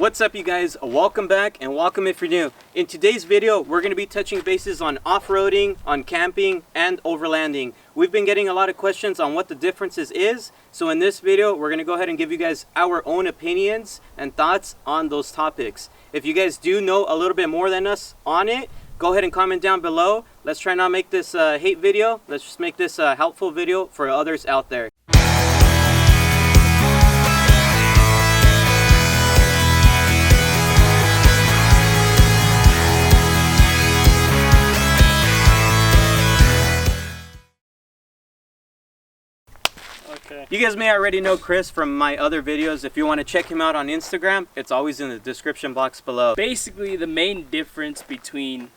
What's up, you guys? Welcome back, and welcome if you're new. In today's video, we're going to be touching bases on off-roading, on camping, and overlanding. We've been getting a lot of questions on what the differences is, so in this video, we're going to go ahead and give you guys our own opinions and thoughts on those topics. If you guys do know a little bit more than us on it, go ahead and comment down below. Let's try not make this a hate video. Let's just make this a helpful video for others out there. You guys may already know Chris from my other videos. If you want to check him out on Instagram, it's always in the description box below. Basically, the main difference between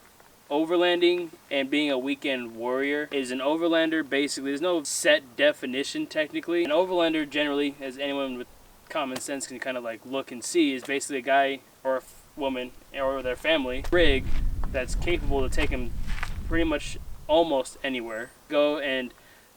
overlanding and being a weekend warrior is an overlander, basically, there's no set definition technically. An overlander generally, as anyone with common sense can kind of like look and see, is basically a guy or a woman or their family rig that's capable to take them pretty much almost anywhere. Go and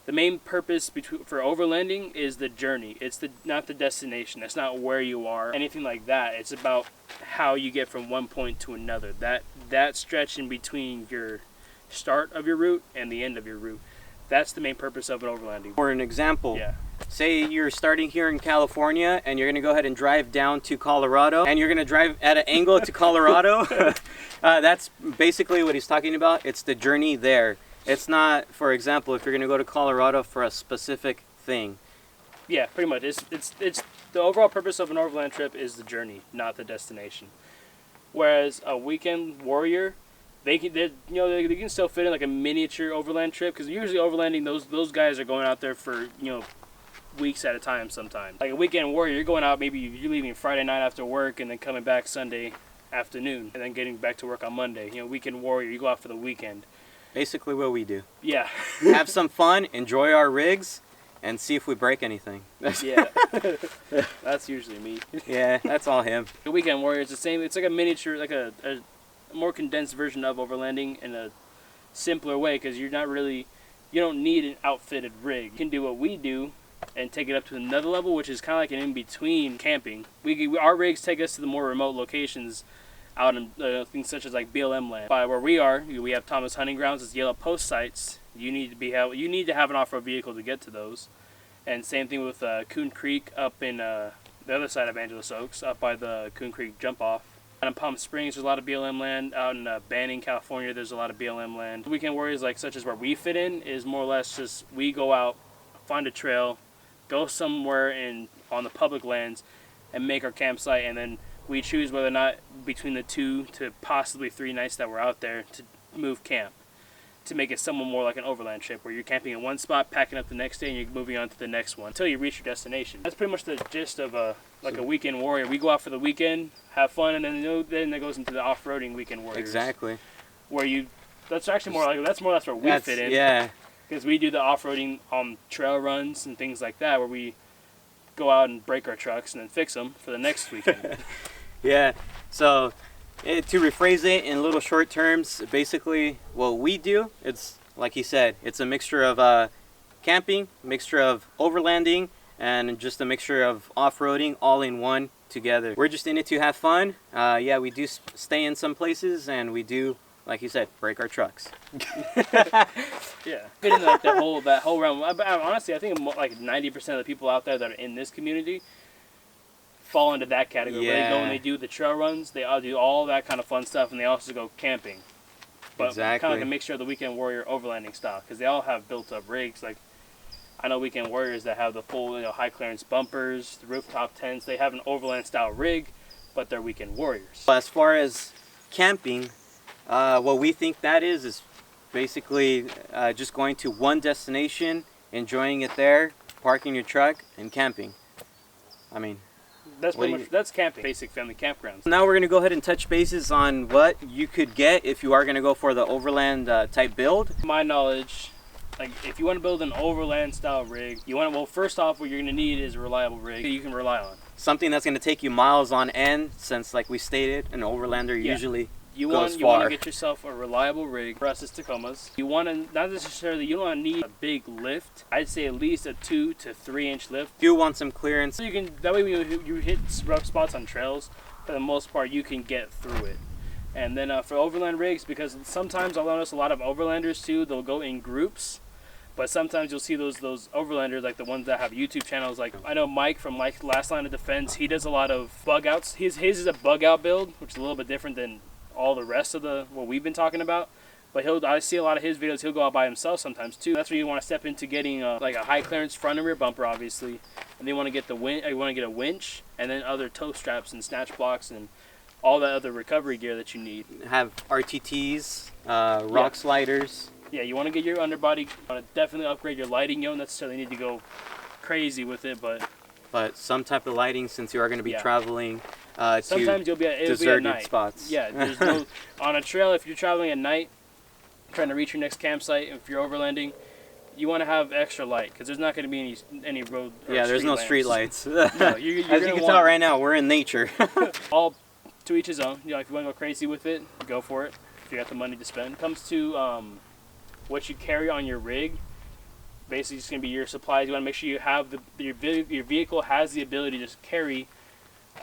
the main purpose for overlanding is the journey. It's not the destination. It's not where you are, anything like that. It's about how you get from one point to another. That stretch in between your start of your route and the end of your route. That's the main purpose of an overlanding. For an example, yeah. Say you're starting here in California and you're going to go ahead and drive down to Colorado, and you're going to drive at an angle to Colorado. That's basically what he's talking about. It's the journey there. It's not, for example, if you're going to go to Colorado for a specific thing. Yeah, pretty much. It's the overall purpose of an overland trip is the journey, not the destination. Whereas a weekend warrior, they can still fit in like a miniature overland trip, because usually overlanding, those guys are going out there for weeks at a time sometimes. Like a weekend warrior, you're going out, maybe you're leaving Friday night after work and then coming back Sunday afternoon and then getting back to work on Monday. Weekend warrior, you go out for the weekend. Basically what we do. Yeah. Have some fun, enjoy our rigs, and see if we break anything. Yeah. That's usually me. Yeah, that's all him. The weekend warrior is the same. It's like a miniature, like a more condensed version of overlanding in a simpler way, because you don't need an outfitted rig. You can do what we do and take it up to another level, which is kind of like an in-between camping. Our rigs take us to the more remote locations out in things such as like BLM land. By where we are, we have Thomas Hunting Grounds, it's yellow post sites. You need to have an off-road vehicle to get to those. And same thing with Coon Creek up in the other side of Angeles Oaks, up by the Coon Creek jump off. Out in Palm Springs, there's a lot of BLM land. Out in Banning, California, there's a lot of BLM land. Weekend warriors, like such as where we fit in, is more or less just we go out, find a trail, go somewhere on the public lands, and make our campsite, and then we choose whether or not between the 2 to possibly 3 nights that we're out there to move camp, to make it somewhat more like an overland trip where you're camping in one spot, packing up the next day, and you're moving on to the next one until you reach your destination. That's pretty much the gist of a weekend warrior. We go out for the weekend, have fun, and then that goes into the off-roading weekend warriors. Exactly. That's actually more or less where we fit in. Yeah. Because we do the off-roading trail runs and things like that, where we go out and break our trucks and then fix them for the next weekend. Yeah, so to rephrase it in little short terms, basically what we do, it's like he said, it's a mixture of camping, mixture of overlanding, and just a mixture of off-roading all in one together. We're just in it to have fun. Yeah, we do stay in some places, and we do, like you said, break our trucks. Yeah, fitting like that whole realm. Honestly, I think like 90% of the people out there that are in this community fall into that category. Yeah. Where they go and they do the trail runs, they all do all that kind of fun stuff, and they also go camping. But exactly. Kind of like a mixture of the weekend warrior overlanding style, because they all have built-up rigs. Like I know weekend warriors that have the full high clearance bumpers, the rooftop tents. They have an overland style rig, but they're weekend warriors. As far as camping, what we think that is basically just going to one destination, enjoying it there, parking your truck, and camping. I mean, that's camping, basic family campgrounds. Now we're going to go ahead and touch bases on what you could get if you are going to go for the overland type build. To my knowledge, like if you want to build an overland style rig, first off, what you're going to need is a reliable rig that you can rely on. Something that's going to take you miles on end, since like we stated, an overlander usually You want to get yourself a reliable rig. For us, it's TACOMAs. You want to you don't need a big lift. I'd say at least a 2 to 3 inch lift. You want some clearance. So that way you hit rough spots on trails, for the most part, you can get through it. And then for overland rigs, because sometimes I'll notice a lot of overlanders too, they'll go in groups. But sometimes you'll see those overlanders, like the ones that have YouTube channels. Like I know Mike from Mike's Last Line of Defense, he does a lot of bug outs. His is a bug out build, which is a little bit different than all the rest of what we've been talking about. But I see a lot of his videos, he'll go out by himself sometimes too. That's where you want to step into getting like a high clearance front and rear bumper, obviously. And then you want to get a winch, and then other tow straps and snatch blocks and all that other recovery gear that you need. Have RTTs, rock sliders. Yeah, you want to get your underbody. You want to definitely upgrade your lighting. You don't necessarily need to go crazy with it, but some type of lighting, since you are going to be traveling sometimes to it'll be at deserted night. spots. Yeah, there's no on a trail. If you're traveling at night, trying to reach your next campsite, if you're overlanding, you want to have extra light because there's not going to be any road. Or there's no street lights. No, you're as you can tell right now, we're in nature. All to each his own. You know, if you want to go crazy with it, go for it. If you got the money to spend. It comes to what you carry on your rig. Basically, it's going to be your supplies. You want to make sure you have your vehicle has the ability to carry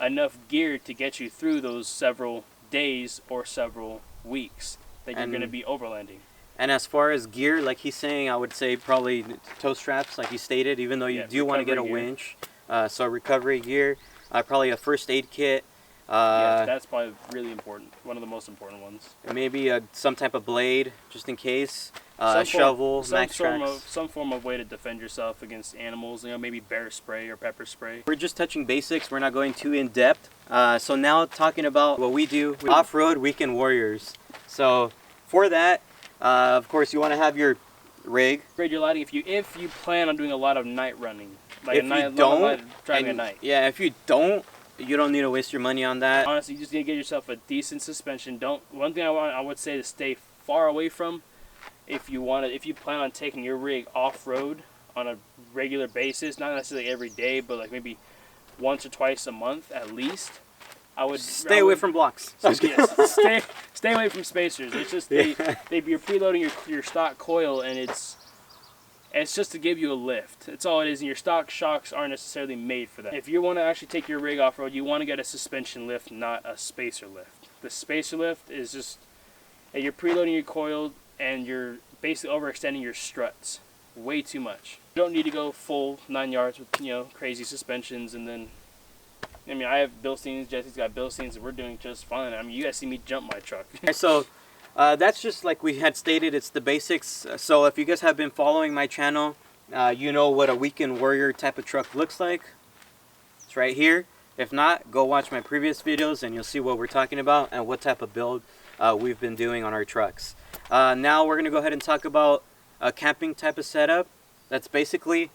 enough gear to get you through those several days or several weeks that you're going to be overlanding. And as far as gear, like he's saying, I would say probably tow straps, like he stated, even though you do want to get a winch. So recovery gear, probably a first aid kit. That's probably really important. One of the most important ones. Maybe some type of blade, just in case. Shovel, max tracks. Some form of way to defend yourself against animals. You know, maybe bear spray or pepper spray. We're just touching basics. We're not going too in depth. So now talking about what we do, Off-Road Weekend Warriors. So for that, of course, you want to have your rig. Upgrade your lighting if you plan on doing a lot of night running. Like if you don't, driving at night. Yeah, if you don't need to waste your money on that. Honestly, you just need to get yourself a decent suspension. One thing I would say to stay far away from, if you plan on taking your rig off-road on a regular basis, not necessarily every day, but like maybe once or twice a month at least, I would stay away from blocks. Yes, stay away from spacers. It's just you're preloading your stock coil, and it's just to give you a lift. That's all it is, and your stock shocks aren't necessarily made for that. If you want to actually take your rig off-road, you want to get a suspension lift, not a spacer lift. The spacer lift is just you're preloading your coil, and you're basically overextending your struts way too much. You don't need to go full 9 yards with crazy suspensions. And then I mean, I have Bilsteins, Jesse's got Bilsteins, and we're doing just fine. I mean, you guys see me jump my truck. So that's just like we had stated, it's the basics. So if you guys have been following my channel, you know what a Weekend Warrior type of truck looks like. It's right here. If not, go watch my previous videos and you'll see what we're talking about and what type of build we've been doing on our trucks. Now we're going to go ahead and talk about a camping type of setup. That's basically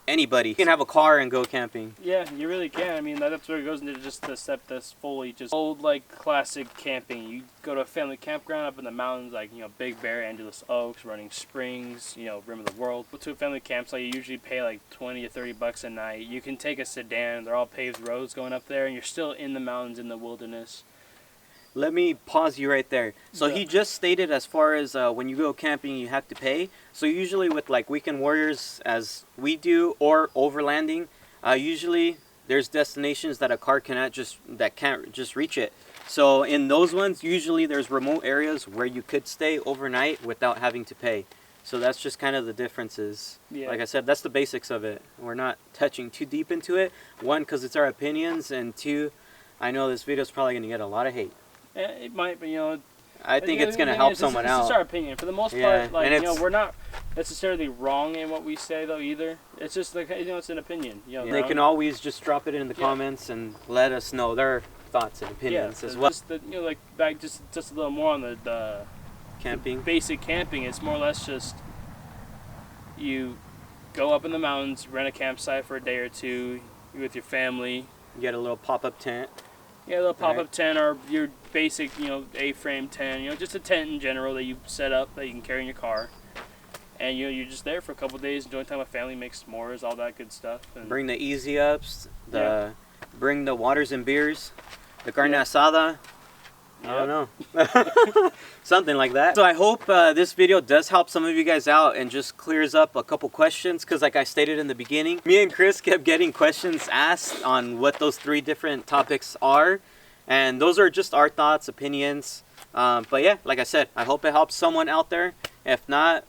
anybody. You can have a car and go camping. Yeah, you really can. I mean, that's where it goes into just the step that's fully just old, like, classic camping. You go to a family campground up in the mountains, like, Big Bear, Angeles Oaks, Running Springs, Rim of the World. But to a family campsite, you usually pay like 20 to 30 bucks a night. You can take a sedan. They're all paved roads going up there, and you're still in the mountains, in the wilderness. Let me pause you right there. So he just stated as far as when you go camping, you have to pay. So usually with like Weekend Warriors, as we do, or overlanding, usually there's destinations that a car can't just reach it. So in those ones, usually there's remote areas where you could stay overnight without having to pay. So that's just kind of the differences. Yeah. Like I said, that's the basics of it. We're not touching too deep into it. One, because it's our opinions, and two, I know this video is probably going to get a lot of hate. It might, but I think it's going to help someone out. It's our opinion. For the most part, like, we're not necessarily wrong in what we say, though, either. It's just like, it's an opinion. They can always just drop it in the comments and let us know their thoughts and opinions as well. Just like back just a little more on the camping. The basic camping. It's more or less just you go up in the mountains, rent a campsite for a day or two, you're with your family. You get a little pop-up tent. Yeah, a little pop-up tent, or your basic, A-frame tent, just a tent in general that you set up that you can carry in your car. And, you're just there for a couple of days, enjoying time with family, make s'mores, all that good stuff. And bring the easy-ups, bring the waters and beers, the carne asada. I don't know. Something like that. So I hope this video does help some of you guys out and just clears up a couple questions, because like I stated in the beginning, me and Chris kept getting questions asked on what those 3 different topics are. And those are just our thoughts, opinions. But yeah, like I said, I hope it helps someone out there. If not,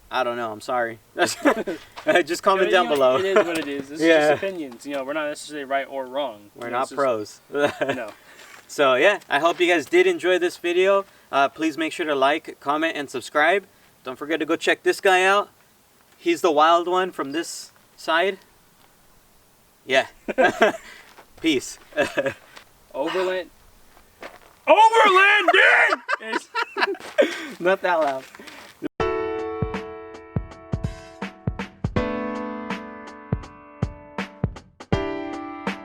I don't know. I'm sorry. Just comment down below. It is what it is. This is just opinions. You know, we're not necessarily right or wrong. We're not pros. No. So yeah, I hope you guys did enjoy this video. Please make sure to like, comment, and subscribe. Don't forget to go check this guy out. He's the wild one from this side. Yeah. Peace. Overland. Overlanding! Not that loud.